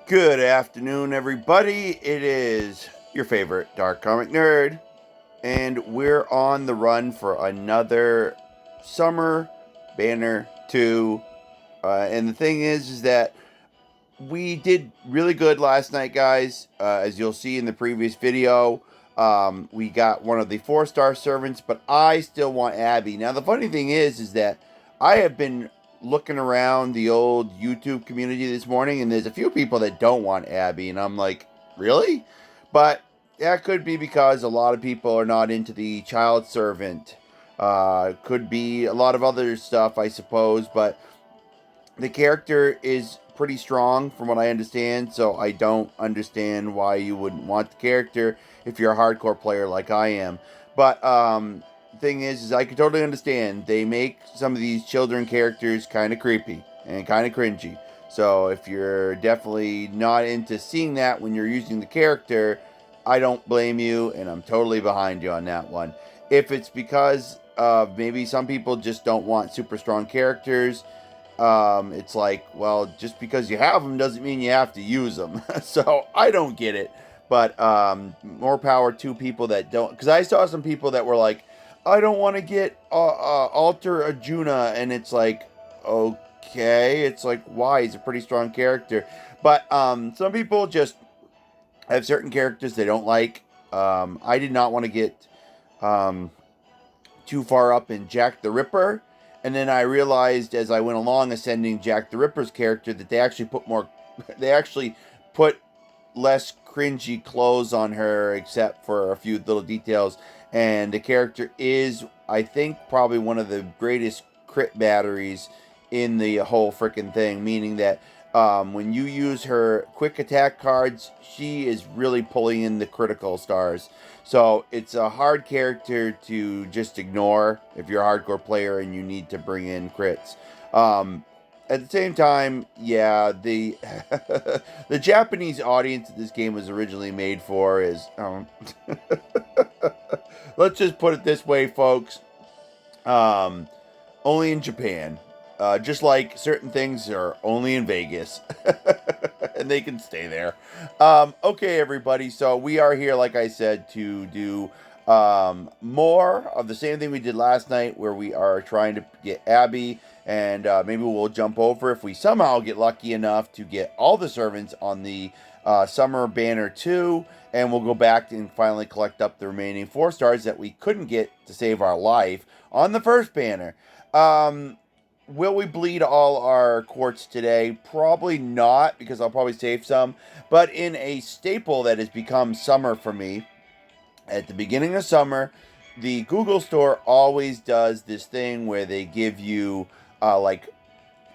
Good afternoon, everybody. It is your favorite Dark Comic Nerd, and we're on the run for another Summer Banner 2. And the thing is that we did really good last night, guys. As you'll see in the previous video, we got one of the 4-star servants, but I still want Abby. Now, the funny thing is that I have been looking around the old YouTube community this morning, and there's a few people that don't want Abby, and I'm like, really? But that could be because a lot of people are not into the child servant. Could be a lot of other stuff, I suppose, but the character is pretty strong from what I understand, so I don't understand why you wouldn't want the character if you're a hardcore player like I am. But thing is I can totally understand. They make some of these children characters kind of creepy and kind of cringy. So if you're definitely not into seeing that when you're using the character, I don't blame you, and I'm totally behind you on that one. If it's because maybe some people just don't want super strong characters, it's like, well, just because you have them doesn't mean you have to use them. So I don't get it. But more power to people that don't. Because I saw some people that were like, I don't want to get Alter Arjuna. And it's like, okay. It's like, why? He's a pretty strong character. But some people just have certain characters they don't like. I did not want to get too far up in Jack the Ripper. And then I realized as I went along ascending Jack the Ripper's character that they actually put less cringy clothes on her, except for a few little details. And the character is, I think, probably one of the greatest crit batteries in the whole freaking thing, meaning that when you use her quick attack cards, she is really pulling in the critical stars. So it's a hard character to just ignore if you're a hardcore player and you need to bring in crits. At the same time, yeah, the the Japanese audience that this game was originally made for is let's just put it this way, folks. Only in Japan. Just like certain things are only in Vegas. And they can stay there. Okay, everybody. So we are here, like I said, to do more of the same thing we did last night, where we are trying to get Abby. And maybe we'll jump over if we somehow get lucky enough to get all the servants on the Summer Banner 2. And we'll go back and finally collect up the remaining 4 stars that we couldn't get to save our life on the first banner. Will we bleed all our quartz today? Probably not, because I'll probably save some. But in a staple that has become summer for me, at the beginning of summer, the Google store always does this thing where they give you like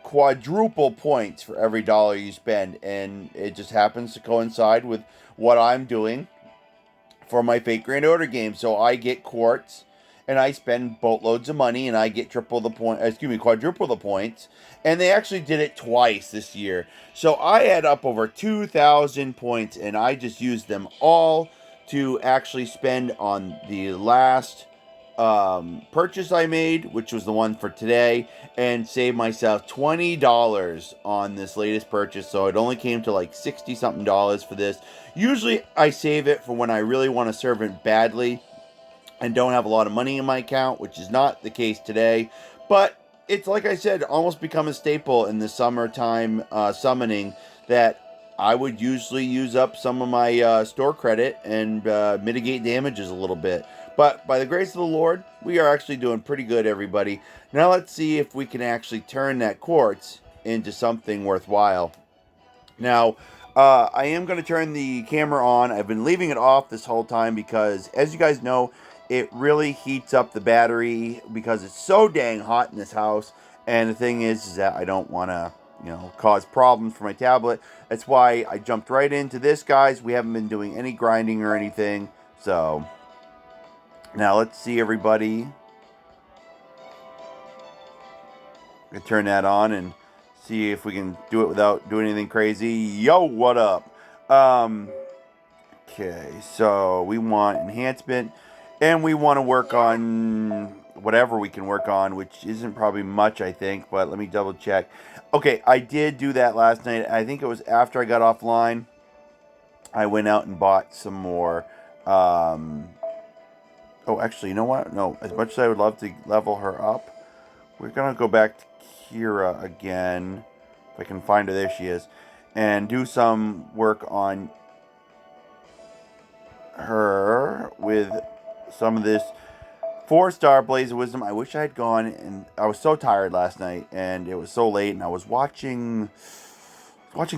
quadruple points for every dollar you spend. And it just happens to coincide with what I'm doing for my Fate Grand Order game. So I get quartz, and I spend boatloads of money, and I get quadruple the points. And they actually did it twice this year. So I had up over 2,000 points, and I just used them all to actually spend on the last purchase I made, which was the one for today, and save myself $20 on this latest purchase. So it only came to like 60 something dollars for this. Usually I save it for when I really want a servant badly and don't have a lot of money in my account, which is not the case today. But it's, like I said, almost become a staple in the summertime summoning, that I would usually use up some of my store credit and mitigate damages a little bit. But by the grace of the Lord, we are actually doing pretty good, everybody. Now let's see if we can actually turn that quartz into something worthwhile. Now, I am going to turn the camera on. I've been leaving it off this whole time because, as you guys know, it really heats up the battery because it's so dang hot in this house. And the thing is that I don't want to, cause problems for my tablet. That's why I jumped right into this, guys. We haven't been doing any grinding or anything. So, now let's see, everybody. I'm going to turn that on and see if we can do it without doing anything crazy. Yo, what up? Okay, so we want enhancement, and we want to work on whatever we can work on, which isn't probably much, I think, but let me double check. Okay, I did do that last night. I think it was after I got offline. I went out and bought some more. Oh, actually, you know what? No, as much as I would love to level her up, we're going to go back to Kira again. If I can find her, there she is. And do some work on her with some of this 4-star Blaze of Wisdom. I wish I had gone, and I was so tired last night, and it was so late, and I was watching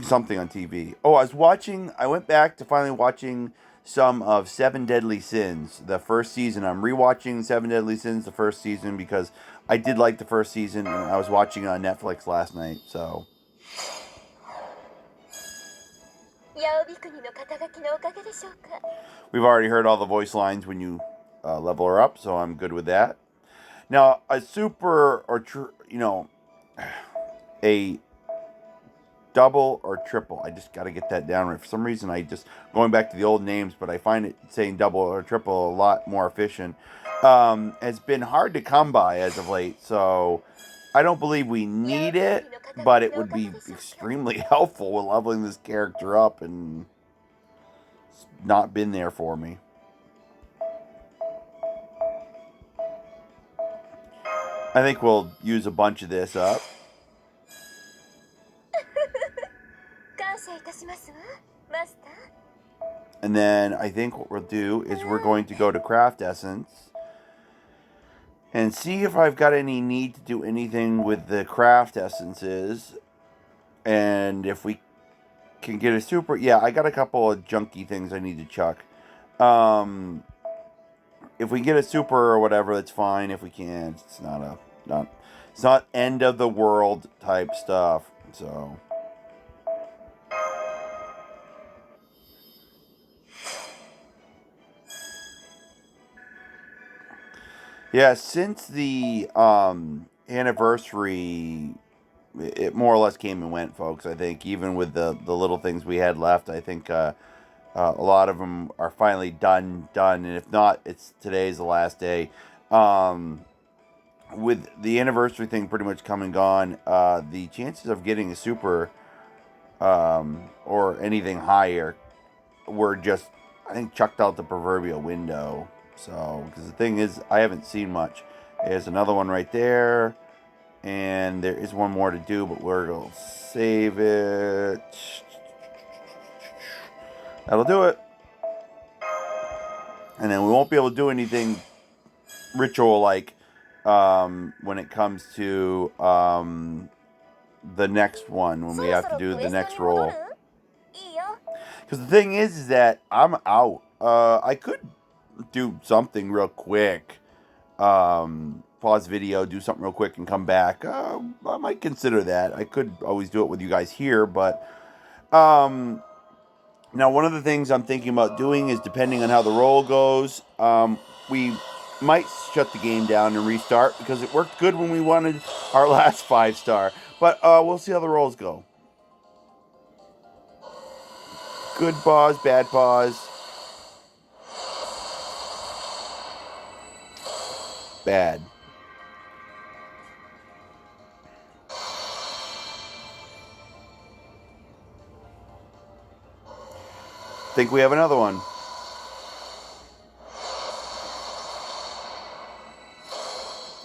something on TV. Oh, I went back to finally watching some of Seven Deadly Sins, the first season. I'm rewatching Seven Deadly Sins, the first season, because I did like the first season, and I was watching it on Netflix last night, so. We've already heard all the voice lines when you level her up, so I'm good with that. Now, a super or, a double or triple. I just got to get that down right. For some reason, going back to the old names, but I find it saying double or triple a lot more efficient. Has been hard to come by as of late, so I don't believe we need it, but it would be extremely helpful with leveling this character up, and it's not been there for me. I think we'll use a bunch of this up. And then I think what we'll do is we're going to go to Craft Essence and see if I've got any need to do anything with the Craft Essences. And if we can get a super... Yeah, I got a couple of junky things I need to chuck. If we get a super or whatever, that's fine. If we can't, it's not end of the world type stuff. So... Yeah, since the anniversary, it more or less came and went, folks. I think even with the little things we had left, I think a lot of them are finally done. And if not, today's the last day. With the anniversary thing pretty much come and gone, the chances of getting a super or anything higher were just, I think, chucked out the proverbial window. So, because the thing is, I haven't seen much. There's another one right there, and there is one more to do, but we're going to save it. That'll do it. And then we won't be able to do anything ritual-like when it comes to the next one, when we have to do the next roll. Because the thing is that I'm out. I could do something real quick. Pause video, do something real quick, and come back. I might consider that. I could always do it with you guys here, but now one of the things I'm thinking about doing is, depending on how the roll goes, we might shut the game down and restart, because it worked good when we wanted our last 5-star. But we'll see how the rolls go. Good pause, bad pause. Bad. Think we have another one.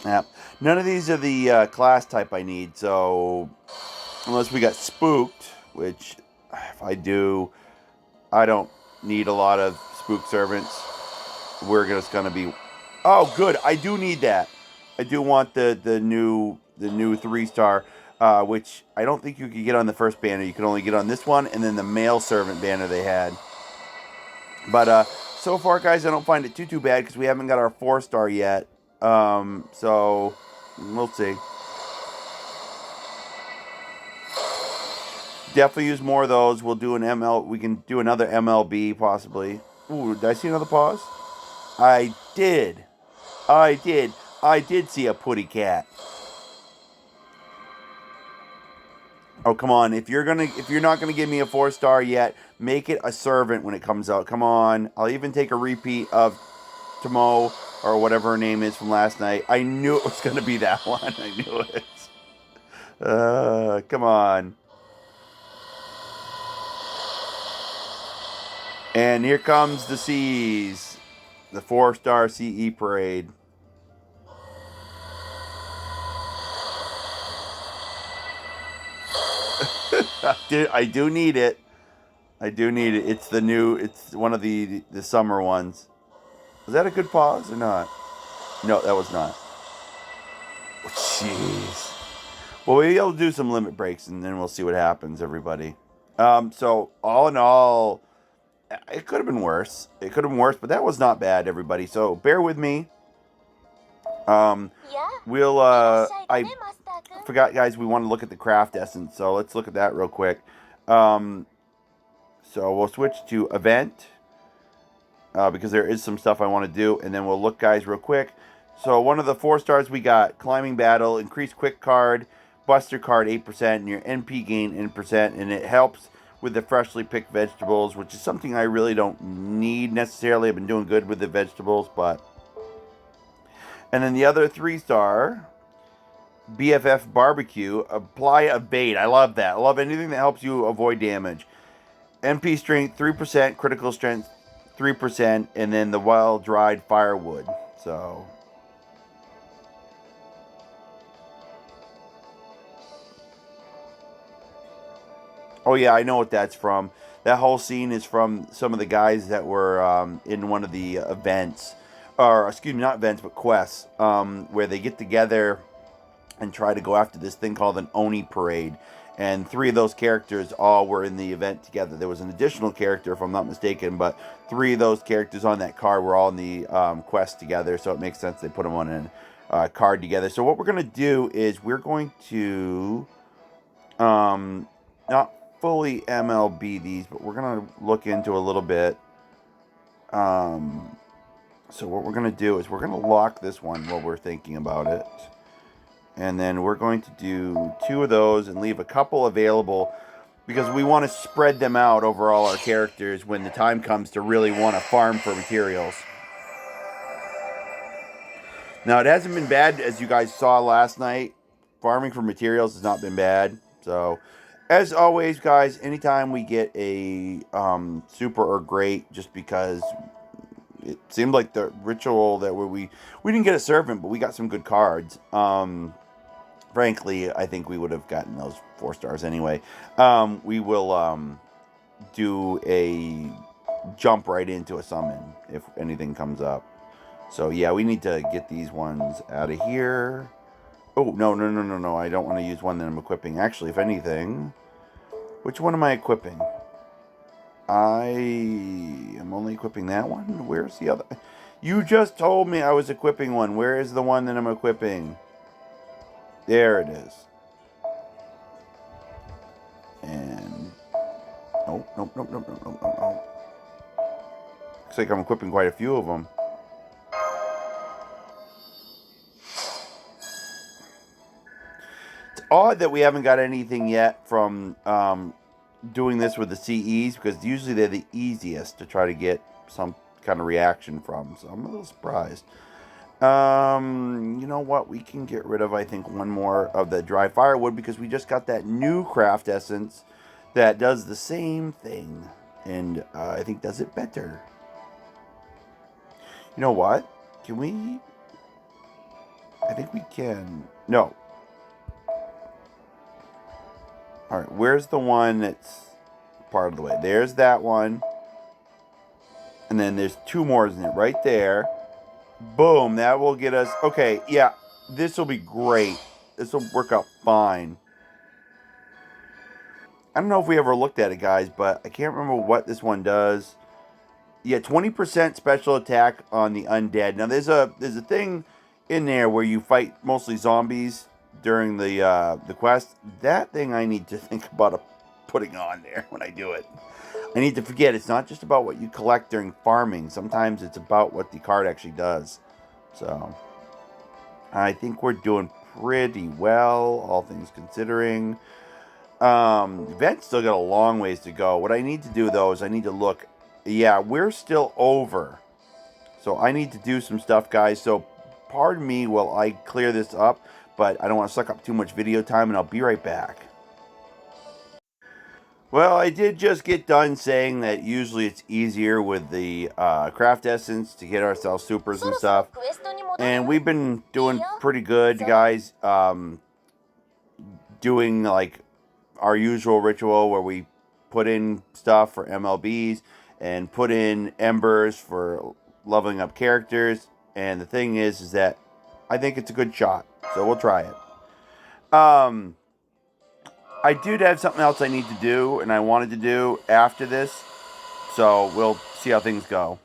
Yeah. None of these are the class type I need, so unless we got spooked, which if I do, I don't need a lot of spook servants. We're just gonna be... Oh, good. I do need that. I do want the new 3-star, which I don't think you could get on the first banner. You could only get on this one, and then the male servant banner they had. But so far, guys, I don't find it too bad, because we haven't got our 4-star yet. So we'll see. Definitely use more of those. We'll do an ML. We can do another MLB possibly. Ooh, did I see another pause? I did. I did see a putty cat. Oh, come on. If you're not gonna give me a 4-star yet, make it a servant when it comes out. Come on. I'll even take a repeat of Tomo or whatever her name is from last night. I knew it was going to be that one. I knew it. Come on. And here comes the C's. The 4-star CE parade. I do need it. I do need it. It's the new. It's one of the summer ones. Was that a good pause or not? No, that was not. Jeez. Well, we'll do some limit breaks and then we'll see what happens, everybody. So all in all, it could have been worse. It could have been worse, but that was not bad, everybody. So bear with me. We'll. I forgot, guys. We want to look at the craft essence, so let's look at that real quick. So we'll switch to event because there is some stuff I want to do, and then we'll look, guys, real quick. So one of the 4 stars we got: climbing battle, increased quick card, buster card 8%, and your NP gain 8%, and it helps with the freshly picked vegetables, which is something I really don't need necessarily. I've been doing good with the vegetables, but. And then the other 3-star, BFF Barbecue, apply a bait. I love that. I love anything that helps you avoid damage. MP strength 3%, critical strength 3%, and then the wild dried firewood. So. Oh yeah, I know what that's from. That whole scene is from some of the guys that were in one of the events. Or, excuse me, not events, but quests. Where they get together and try to go after this thing called an Oni parade. And 3 of those characters all were in the event together. There was an additional character, if I'm not mistaken, but 3 of those characters on that card were all in the quest together. So it makes sense they put them on a card together. So what we're going to do is we're going to not fully MLB these, but we're going to look into a little bit. So what we're going to do is we're going to lock this one while we're thinking about it. And then we're going to do 2 of those and leave a couple available because we want to spread them out over all our characters when the time comes to really want to farm for materials. Now, it hasn't been bad, as you guys saw last night. Farming for materials has not been bad. So, as always, guys, anytime we get a super or great, just because it seemed like the ritual that we didn't get a servant, but we got some good cards. Frankly, I think we would have gotten those 4 stars anyway. We will do a jump right into a summon if anything comes up. So yeah, we need to get these ones out of here. Oh, no. I don't want to use one that I'm equipping. Actually, if anything, which one am I equipping? I am only equipping that one. Where's the other? You just told me I was equipping one. Where is the one that I'm equipping? There it is. And nope. Looks like I'm equipping quite a few of them. It's odd that we haven't got anything yet from doing this with the CEs, because usually they're the easiest to try to get some kind of reaction from. So I'm a little surprised. You know what? We can get rid of, I think, one more of the dry firewood because we just got that new craft essence that does the same thing. And I think does it better. You know what? Can we? I think we can. No. Alright, where's the one that's part of the way? There's that one. And then there's 2 more, isn't it? Right there. Boom, that will get us... Okay, yeah, this will be great. This will work out fine. I don't know if we ever looked at it, guys, but I can't remember what this one does. Yeah, 20% special attack on the undead. Now, there's a thing in there where you fight mostly zombies during the quest. That thing I need to think about putting on there when I do it. I need to forget it's not just about what you collect during farming. Sometimes it's about what the card actually does. So, I think we're doing pretty well, all things considering. Event's still got a long ways to go. What I need to do, though, is I need to look. Yeah, we're still over. So I need to do some stuff, guys. So pardon me while I clear this up, but I don't want to suck up too much video time, and I'll be right back. Well, I did just get done saying that usually it's easier with the craft essence to get ourselves supers and stuff. And we've been doing pretty good, guys. Doing like our usual ritual where we put in stuff for MLBs and put in embers for leveling up characters. And the thing is that I think it's a good shot, so we'll try it. I did have something else I need to do, and I wanted to do after this, so we'll see how things go.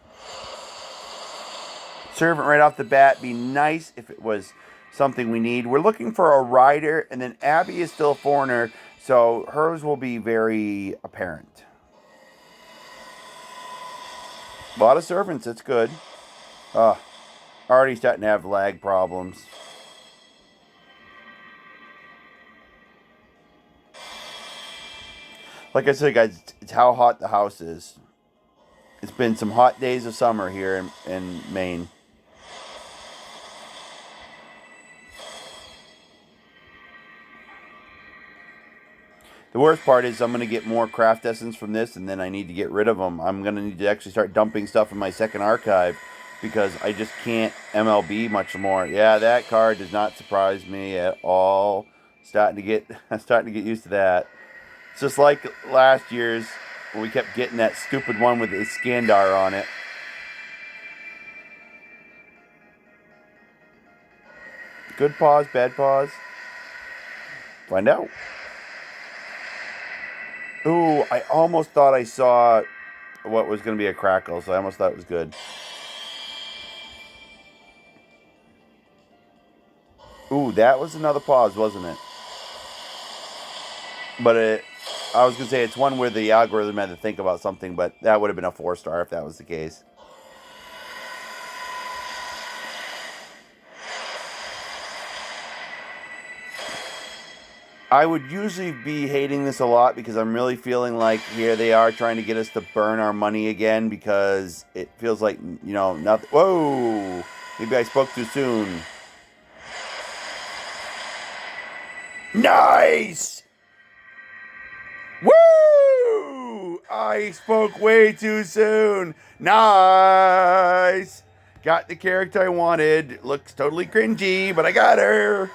Servant right off the bat, be nice if it was something we need. We're looking for a rider, and then Abby is still a foreigner, so hers will be very apparent. A lot of servants, that's good. Already starting to have lag problems. Like I said, guys, it's how hot the house is. It's been some hot days of summer here in Maine. The worst part is I'm going to get more craft essence from this, and then I need to get rid of them. I'm going to need to actually start dumping stuff in my second archive because I just can't MLB much more. Yeah, that card does not surprise me at all. I'm starting to get used to that. It's just like last year's when we kept getting that stupid one with the Skandar on it. Good pause, bad pause. Find out. Ooh, I almost thought I saw what was going to be a crackle, so I almost thought it was good. Ooh, that was another pause, wasn't it? But I was going to say it's one where the algorithm had to think about something, but that would have been a 4-star if that was the case. I would usually be hating this a lot because I'm really feeling like here they are trying to get us to burn our money again because it feels like, nothing. Whoa! Maybe I spoke too soon. Nice! Woo! I spoke way too soon. Nice! Got the character I wanted. Looks totally cringy, but I got her.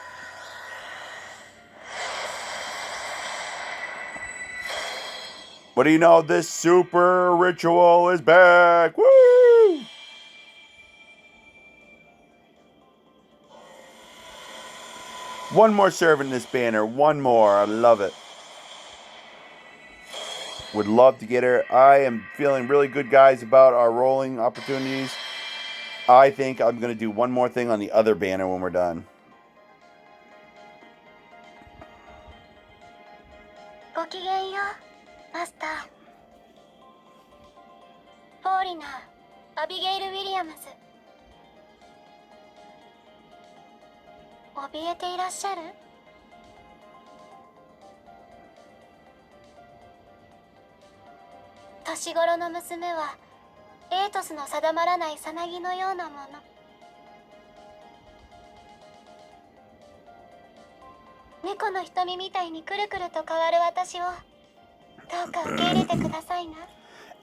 What do you know? This super ritual is back. Woo! One more servant in this banner. One more. I love it. Would love to get her. I am feeling really good, guys, about our rolling opportunities. I think I'm going to do one more thing on the other banner when we're done.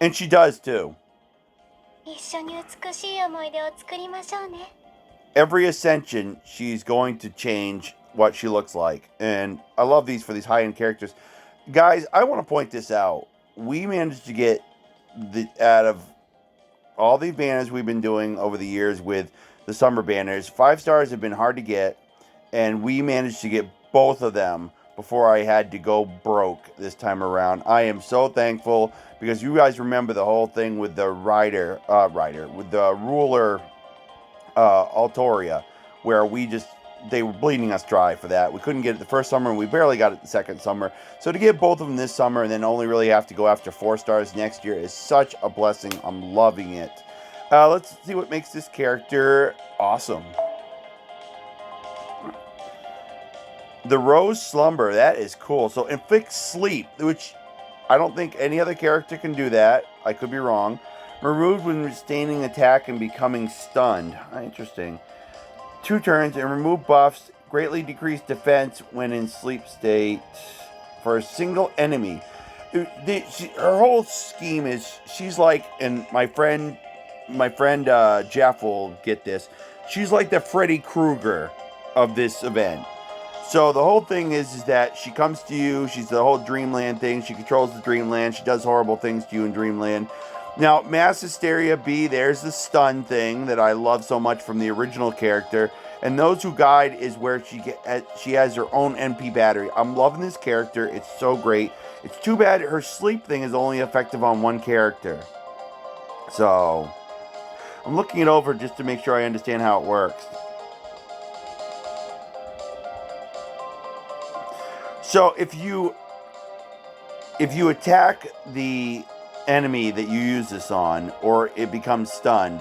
And she does too. Every ascension, she's going to change what she looks like. And I love these for these high-end characters. Guys, I want to point this out. We managed to get out of all the banners we've been doing over the years with the summer banners, 5 stars have been hard to get, and we managed to get both of them before I had to go broke this time around. I am so thankful because you guys remember the whole thing with the with the ruler Altoria, where they were bleeding us dry for that. We couldn't get it the first summer, and we barely got it the second summer. So to get both of them this summer and then only really have to go after 4 stars next year is such a blessing. I'm loving it. Let's see what makes this character awesome. The Rose Slumber, that is cool. So inflict sleep, which I don't think any other character can do that. I could be wrong. Removed when sustaining attack and becoming stunned. Interesting. 2 turns and remove buffs. Greatly decrease defense when in sleep state for a single enemy. Her whole scheme is she's like, and my friend Jeff will get this. She's like the Freddy Krueger of this event. So the whole thing is that she comes to you. She's the whole Dreamland thing. She controls the Dreamland. She does horrible things to you in Dreamland. Now, Mass Hysteria B, there's the stun thing that I love so much from the original character. And Those Who Guide is where she has her own NP battery. I'm loving this character. It's so great. It's too bad her sleep thing is only effective on one character. So, I'm looking it over just to make sure I understand how it works. So if you attack the enemy that you use this on, or it becomes stunned,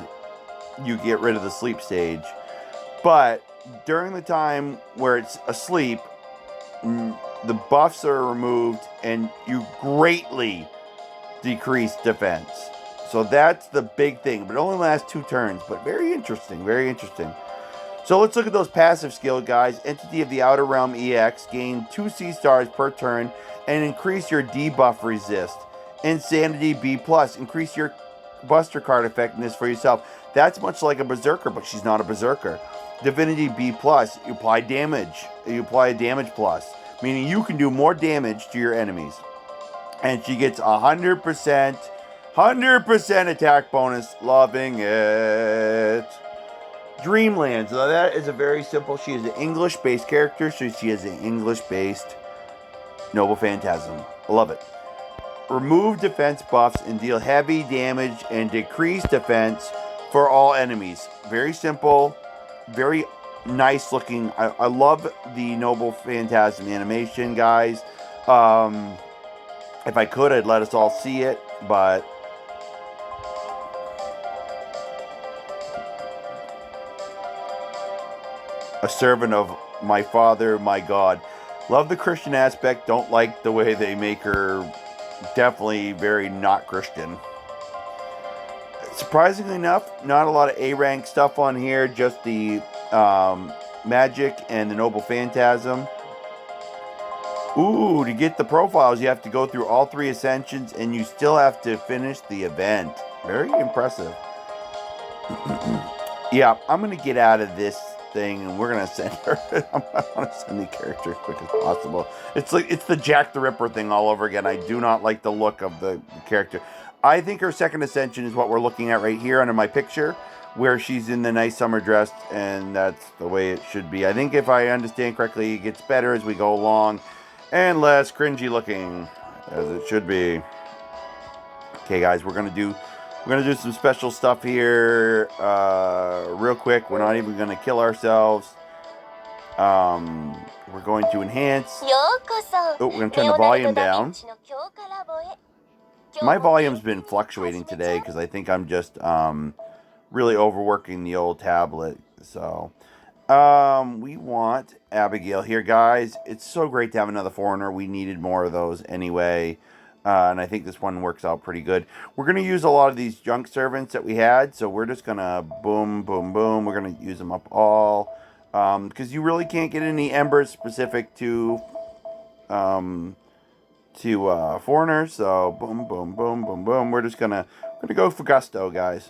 you get rid of the sleep stage. But during the time where it's asleep, the buffs are removed and you greatly decrease defense. So that's the big thing, but it only lasts 2 turns, but very interesting, very interesting. So let's look at those passive skill, guys. Entity of the Outer Realm EX, gain 2 C stars per turn and increase your debuff resist. Insanity B+, increase your Buster card effectiveness for yourself. That's much like a Berserker, but she's not a Berserker. Divinity B+, you apply damage. You apply a damage plus, meaning you can do more damage to your enemies. And she gets 100% attack bonus. Loving it. Dreamland. So that is a very simple. She is an English-based character, so she is an English-based Noble Phantasm. Love it. Remove defense buffs and deal heavy damage and decrease defense for all enemies. Very simple. Very nice looking. I love the Noble Phantasm animation, guys. If I could, I'd let us all see it, but a servant of my Father, my God. Love the Christian aspect. Don't like the way they make her definitely very not Christian. Surprisingly enough, not a lot of A-rank stuff on here. Just the magic and the Noble Phantasm. Ooh, to get the profiles, you have to go through all 3 ascensions, and you still have to finish the event. Very impressive. Yeah, I'm going to get out of this thing, and we're going to send her. I want to send the character as quick as possible. It's the Jack the Ripper thing all over again. I do not like the look of the character. I think her second ascension is what we're looking at right here under my picture, where she's in the nice summer dress, and that's the way it should be. I think if I understand correctly, it gets better as we go along, and less cringy looking, as it should be. Okay, guys, we're gonna do some special stuff here, real quick. We're not even gonna kill ourselves. We're going to enhance. Oh, we're gonna turn the volume down. My volume's been fluctuating today because I think I'm just really overworking the old tablet. So we want Abigail here, guys. It's so great to have another foreigner. We needed more of those anyway, and I think this one works out pretty good. We're going to use a lot of these junk servants that we had, so we're just going to boom, boom, boom. We're going to use them up all, because you really can't get any embers specific to foreigners. So boom, boom, boom, boom, boom. We're just gonna go for gusto, guys.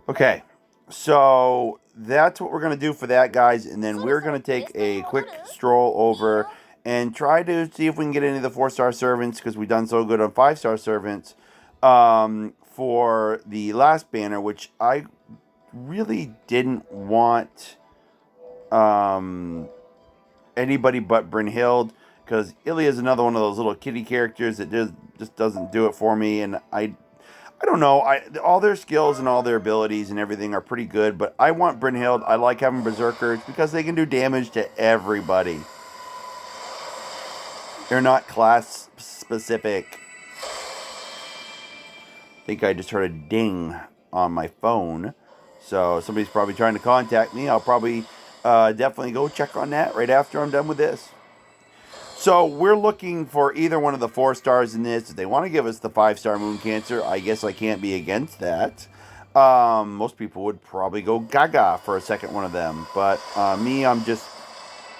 Okay, so that's what we're gonna do for that, guys, and then we're gonna take a quick stroll over and try to see if we can get any of the 4-star servants, because we've done so good on 5-star servants. For the last banner, which I really didn't want anybody but Brynhild, because Ilya is another one of those little kitty characters that just doesn't do it for me, and I don't know. All their skills and all their abilities and everything are pretty good, but I want Brynhild. I like having Berserkers because they can do damage to everybody. They're not class specific. I think I just heard a ding on my phone, so somebody's probably trying to contact me. I'll probably definitely go check on that right after I'm done with this. So we're looking for either one of the 4 stars in this. If they want to give us the 5-star Moon Cancer, I guess I can't be against that. Most people would probably go Gaga for a second one of them, but me, I'm just,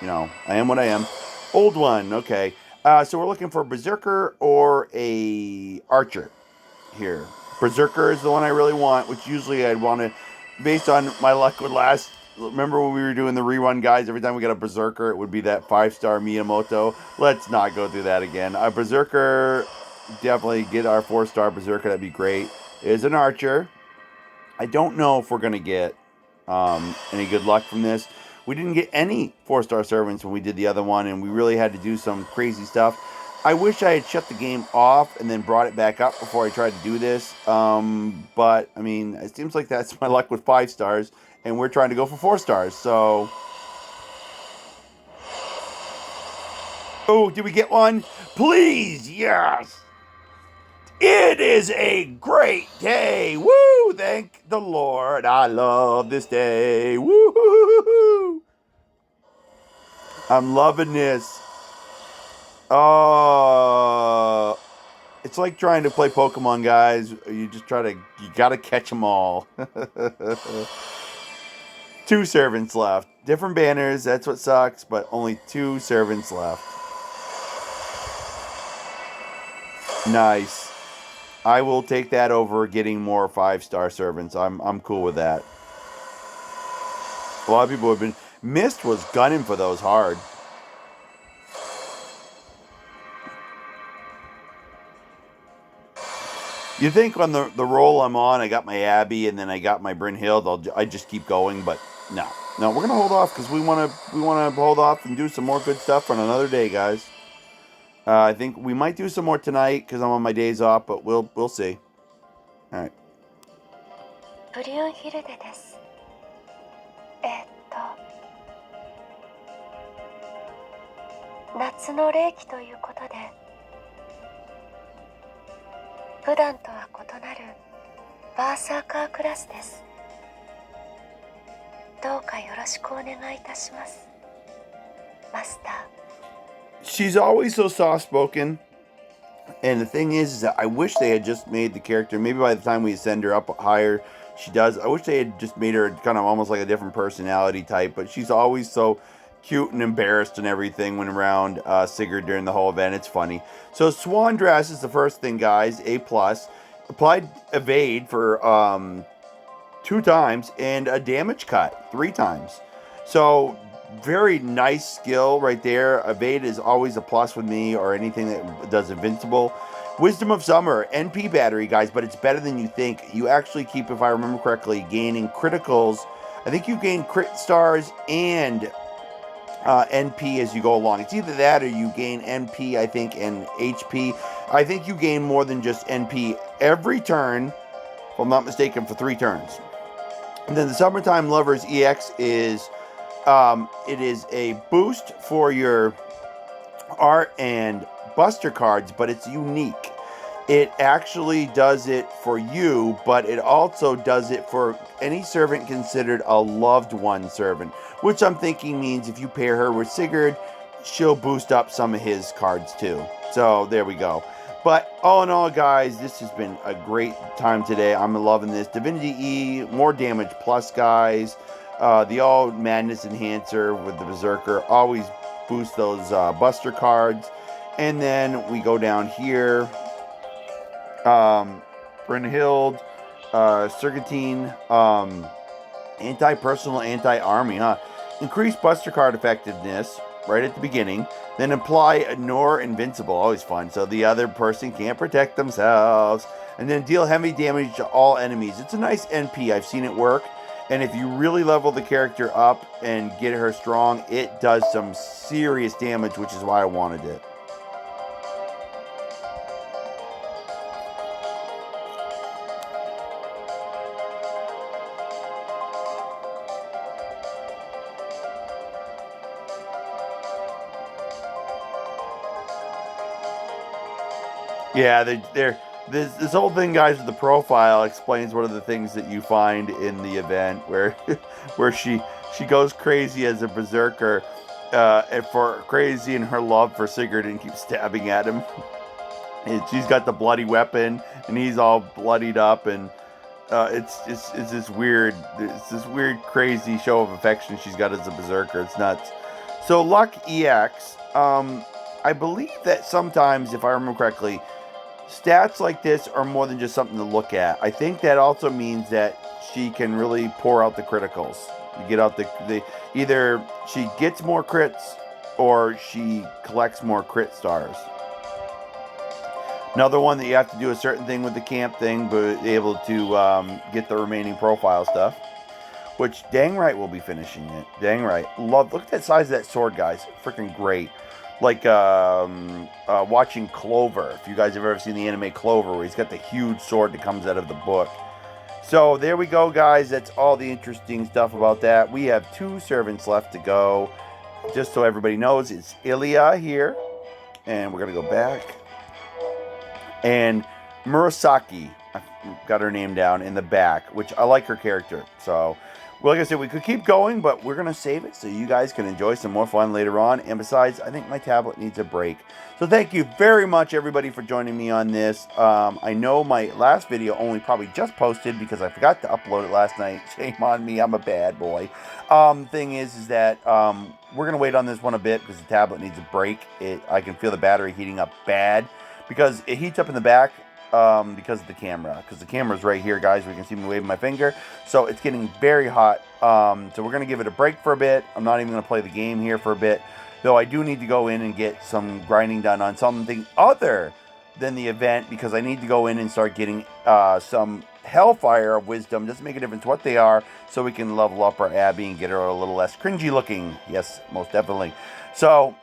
I am what I am. Old one, okay. So we're looking for a Berserker or a Archer here. Berserker is the one I really want, which usually I'd want to, based on my luck with last. Remember when we were doing the rerun, guys? Every time we got a Berserker, it would be that 5-star Miyamoto. Let's not go through that again. A Berserker, definitely get our 4-star Berserker. That'd be great. Is an Archer. I don't know if we're gonna get any good luck from this. We didn't get any 4-star servants when we did the other one, and we really had to do some crazy stuff. I wish I had shut the game off and then brought it back up before I tried to do this. But, I mean, it seems like that's my luck with 5 stars, and we're trying to go for 4 stars, so... Oh, did we get one? Please, yes! It is a great day! Woo! Thank the Lord. I love this day. Woo! I'm loving this. Oh, it's like trying to play Pokemon, guys. You gotta catch them all. 2 servants left. Different banners, that's what sucks, but only 2 servants left. Nice. I will take that over getting more 5-star servants. I'm cool with that. A lot of people have been... Mist was gunning for those hard. You think on the roll I'm on, I got my Abby and then I got my Brynhild, I just keep going, but no. No, we're going to hold off because we want to hold off and do some more good stuff on another day, guys. I think we might do some more tonight because I'm on my days off, but we'll see. All right. ブリオンヒルデです。夏の冷気ということで、普段とは異なるバーサーカークラスです。どうかよろしくお願いいたします、マスター。She's always so soft-spoken. And the thing is that I wish they had just made the character, maybe by the time we send her up higher, she does. I wish they had just made her kind of almost like a different personality type, but she's always so cute and embarrassed and everything when around Sigurd during the whole event. It's funny. So Swan Dress is the first thing, guys. A+. Applied evade for 2 times and a damage cut 3 times. So very nice skill right there. Evade is always a plus with me or anything that does invincible. Wisdom of Summer, NP battery, guys, but it's better than you think. You actually keep, if I remember correctly, gaining criticals. I think you gain crit stars and NP as you go along. It's either that or you gain NP, I think, and HP. I think you gain more than just NP every turn, if I'm not mistaken, for 3 turns. And then the Summertime Lovers EX is... it is a boost for your art and buster cards, but it's unique. It actually does it for you, but it also does it for any servant considered a loved one servant, which I'm thinking means if you pair her with Sigurd, she'll boost up some of his cards too. So there we go. But all in all, guys, this has been a great time today. I'm loving this. Divinity E, more damage plus, guys. The All Madness Enhancer with the Berserker always boosts those Buster cards. And then we go down here. Brynhild, Sergantine, anti-personal, anti-army, huh? Increase Buster card effectiveness right at the beginning. Then apply Ignore Invincible, always fun, so the other person can't protect themselves. And then deal heavy damage to all enemies. It's a nice NP, I've seen it work. And if you really level the character up and get her strong, it does some serious damage, which is why I wanted it. Yeah, they're this whole thing, guys, with the profile explains one of the things that you find in the event where where she goes crazy as a berserker, and for crazy in her love for Sigurd and keeps stabbing at him. And she's got the bloody weapon, and he's all bloodied up, and it's this weird crazy show of affection she's got as a berserker. It's nuts. So Luck EX, I believe that sometimes, if I remember correctly, stats like this are more than just something to look at. I think that also means that she can really pour out the criticals. You get out the either she gets more crits or she collects more crit stars. Another one that you have to do a certain thing with the camp thing, but able to get the remaining profile stuff. Which, dang right, we'll be finishing it. Dang right. Look at that size of that sword, guys. Freaking great. Like watching Clover. If you guys have ever seen the anime Clover, where he's got the huge sword that comes out of the book. So there we go, guys. That's all the interesting stuff about that. We have 2 servants left to go. Just so everybody knows, it's Ilya here. And we're going to go back. And Murasaki, I got her name down in the back, which I like her character. So, well, like I said, we could keep going, but we're going to save it so you guys can enjoy some more fun later on. And besides, I think my tablet needs a break. So thank you very much, everybody, for joining me on this. I know my last video only probably just posted because I forgot to upload it last night. Shame on me. I'm a bad boy. Thing is that we're going to wait on this one a bit because the tablet needs a break. I can feel the battery heating up bad because it heats up in the back. Because of the camera. Because the camera's right here, guys. We can see me waving my finger. So it's getting very hot. So we're going to give it a break for a bit. I'm not even going to play the game here for a bit. Though I do need to go in and get some grinding done on something other than the event. Because I need to go in and start getting some Hellfire of Wisdom. Doesn't make a difference what they are. So we can level up our Abby and get her a little less cringy looking. Yes, most definitely. So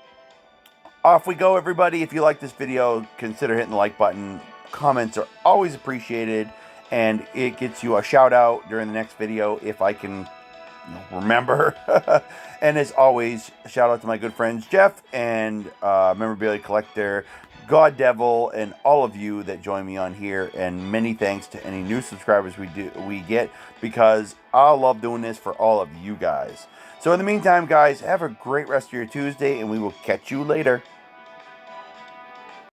off we go, everybody. If you like this video, consider hitting the like button. Comments are always appreciated, and it gets you a shout out during the next video if I can remember. And as always, shout out to my good friends Jeff and Memorabilia Collector, God Devil, and all of you that join me on here. And many thanks to any new subscribers we get, because I love doing this for all of you guys. So in the meantime, guys, have a great rest of your Tuesday, and we will catch you later.